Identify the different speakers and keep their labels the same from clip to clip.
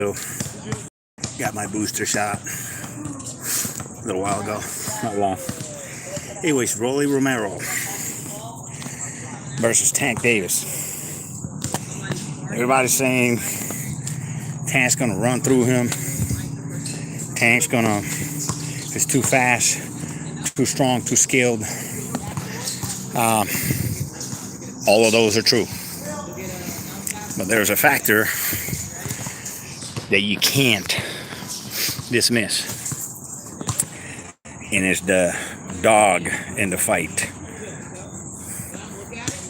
Speaker 1: So, got my booster shot a little while ago, not long. Anyways, Rollie Romero versus Tank Davis. Everybody's saying Tank's gonna run through him. Tank's gonna, it's too fast, too strong, too skilled. All of those are true. But there's a factor that you can't dismiss, and it's the dog in the fight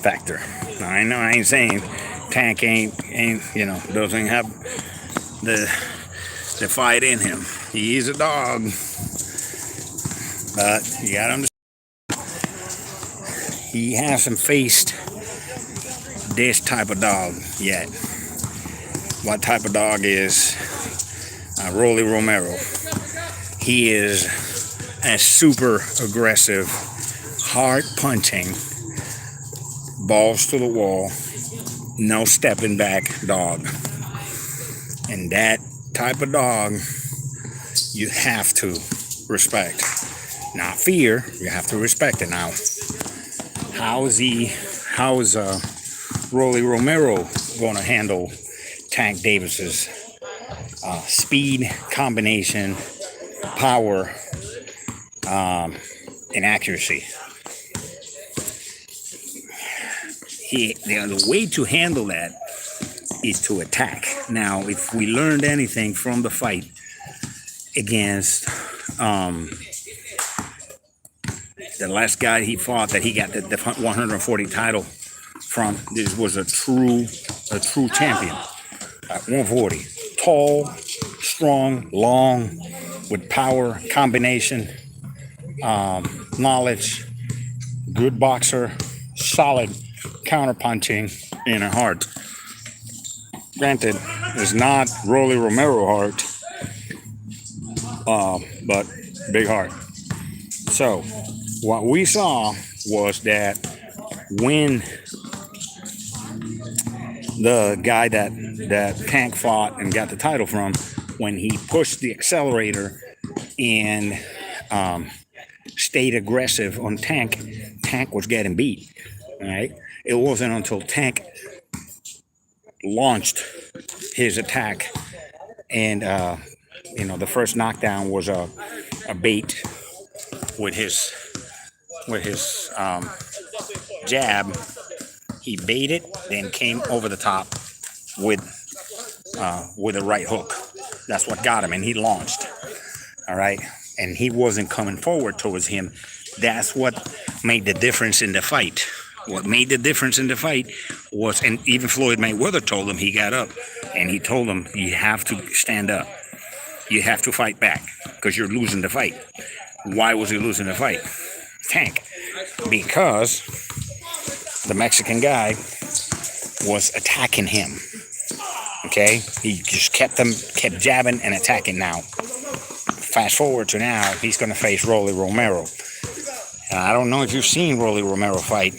Speaker 1: factor. Now, I know I ain't saying Tank ain't doesn't have the fight in him. He is a dog, but you gotta understand he hasn't faced this type of dog yet. What type of dog is Rollie Romero? He is a super aggressive, hard punching, balls to the wall, no stepping back dog. And that type of dog you have to respect. Not fear, you have to respect it. Now, how is Rollie Romero going to handle Tank Davis's speed, combination, power, and accuracy? The way to handle that is to attack. Now, if we learned anything from the fight against the last guy he fought that he got the 140 title from, this was a true champion at 140. Tall, strong, long, with power, combination, knowledge, good boxer, solid counterpunching, and a heart. Granted, it's not Rollie Romero heart, but big heart. So what we saw was that when the guy that Tank fought and got the title from, when he pushed the accelerator and stayed aggressive on Tank was getting beat. All right, it wasn't until Tank launched his attack, and the first knockdown was a bait with his jab. He baited, then came over the top with a right hook. That's what got him, and he launched. All right, and he wasn't coming forward towards him. That's what made the difference in the fight. What made the difference in the fight was, and even Floyd Mayweather told him, he got up and he told him, you have to stand up. You have to fight back because you're losing the fight. Why was he losing the fight? Tank. Because the Mexican guy was attacking him. Okay? He just kept jabbing and attacking. Now, fast forward to now, he's going to face Rollie Romero. And I don't know if you've seen Rollie Romero fight.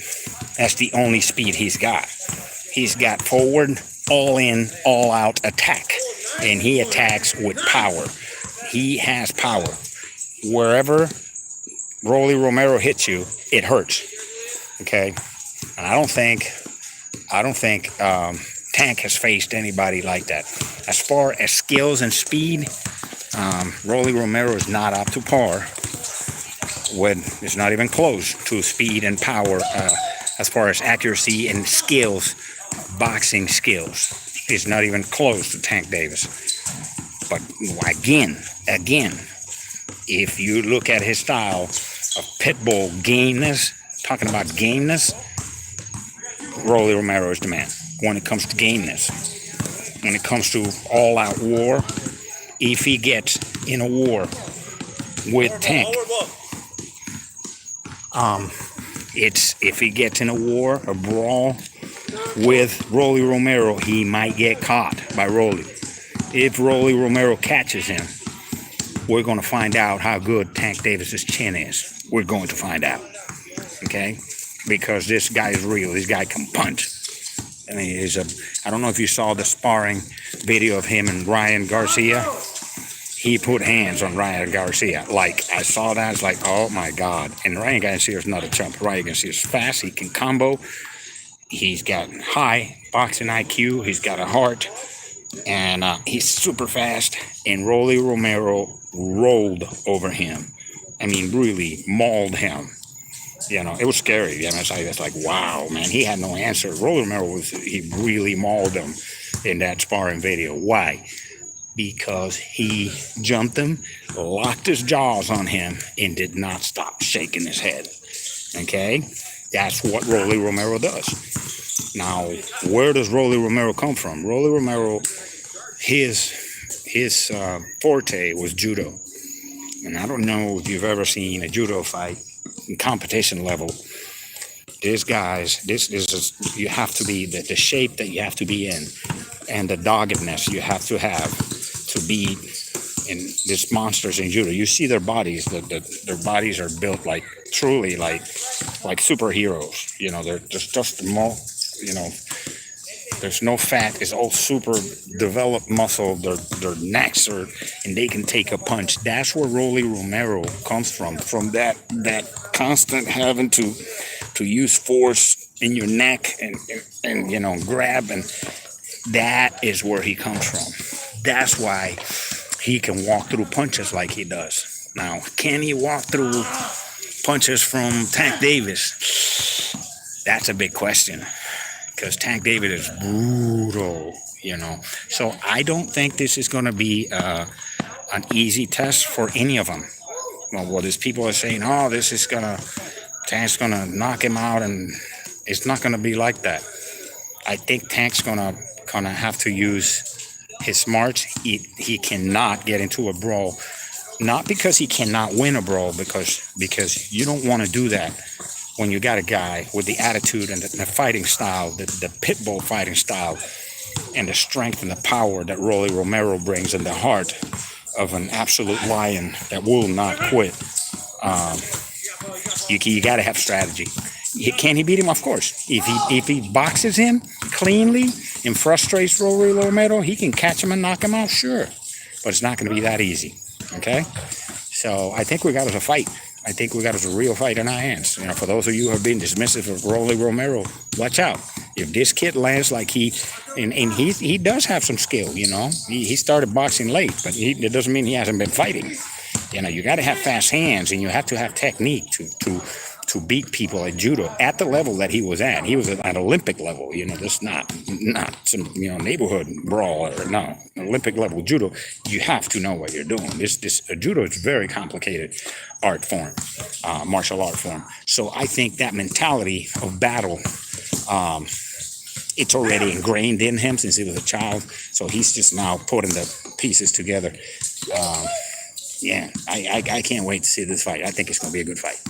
Speaker 1: That's the only speed he's got. He's got forward, all in, all out attack. And he attacks with power. He has power. Wherever Rollie Romero hits you, it hurts. Okay? And I don't think Tank has faced anybody like that. As far as skills and speed, Rollie Romero is not up to par. It's not even close to speed and power as far as accuracy and skills, boxing skills. It's not even close to Tank Davis. But again, if you look at his style of pitbull gameness, talking about gameness, Rollie Romero is the man when it comes to gameness. When it comes to all-out war, if he gets in a war with Tank, if he gets in a war, a brawl with Rollie Romero, he might get caught by Rollie. If Rollie Romero catches him, we're going to find out how good Tank Davis's chin is. We're going to find out. Okay? Because this guy is real. This guy can punch. I mean, I don't know if you saw the sparring video of him and Ryan Garcia. He put hands on Ryan Garcia. Like, I saw that, it's like, oh my God. And Ryan Garcia is not a chump. Ryan Garcia is fast, he can combo. He's got high boxing IQ, he's got a heart, and he's super fast. And Rollie Romero rolled over him. I mean, really mauled him. You know, it was scary. You know, it's like, wow, man, he had no answer. Rollie Romero he really mauled him in that sparring video. Why? Because he jumped him, locked his jaws on him, and did not stop shaking his head. Okay? That's what Rollie Romero does. Now, where does Rollie Romero come from? Rollie Romero, his forte was judo. And I don't know if you've ever seen a judo fight in competition level. These guys, this is, you have to be, the shape that you have to be in, and the doggedness you have to be in these monsters in judo. You see their bodies, their bodies are built like, truly like superheroes. You know, they're just more, you know, there's no fat. It's all super developed muscle. Their necks are, and they can take a punch. That's where Rollie Romero comes from that constant having to use force in your neck and you know, grab, and that is where he comes from. That's why he can walk through punches like he does. Now, can he walk through punches from Tank Davis? That's a big question, because Tank Davis is brutal, you know. So I don't think this is going to be an easy test for any of them. Well, these people are saying, oh, Tank's going to knock him out, and it's not going to be like that. I think Tank's going to have to use his smarts. He cannot get into a brawl, not because he cannot win a brawl, because you don't want to do that when you got a guy with the attitude and the fighting style, the pit bull fighting style, and the strength and the power that Rollie Romero brings, and the heart of an absolute lion that will not quit. You got to have strategy. Can he beat him? Of course. If he boxes him cleanly and frustrates Rollie Romero, he can catch him and knock him out, sure. But it's not going to be that easy, okay? So I think we got us a fight. I think we got us a real fight in our hands. You know, for those of you who have been dismissive of Rollie Romero, watch out. If this kid lands like he does have some skill, you know. He started boxing late, but it doesn't mean he hasn't been fighting. You know, you got to have fast hands, and you have to have technique to beat people at judo at the level that he was at. He was at Olympic level, you know. That's not some, you know, neighborhood brawl, or no, Olympic level judo. You have to know what you're doing. This judo is a very complicated art form, martial art form. So I think that mentality of battle, it's already ingrained in him since he was a child. So he's just now putting the pieces together. Yeah, I can't wait to see this fight. I think it's going to be a good fight.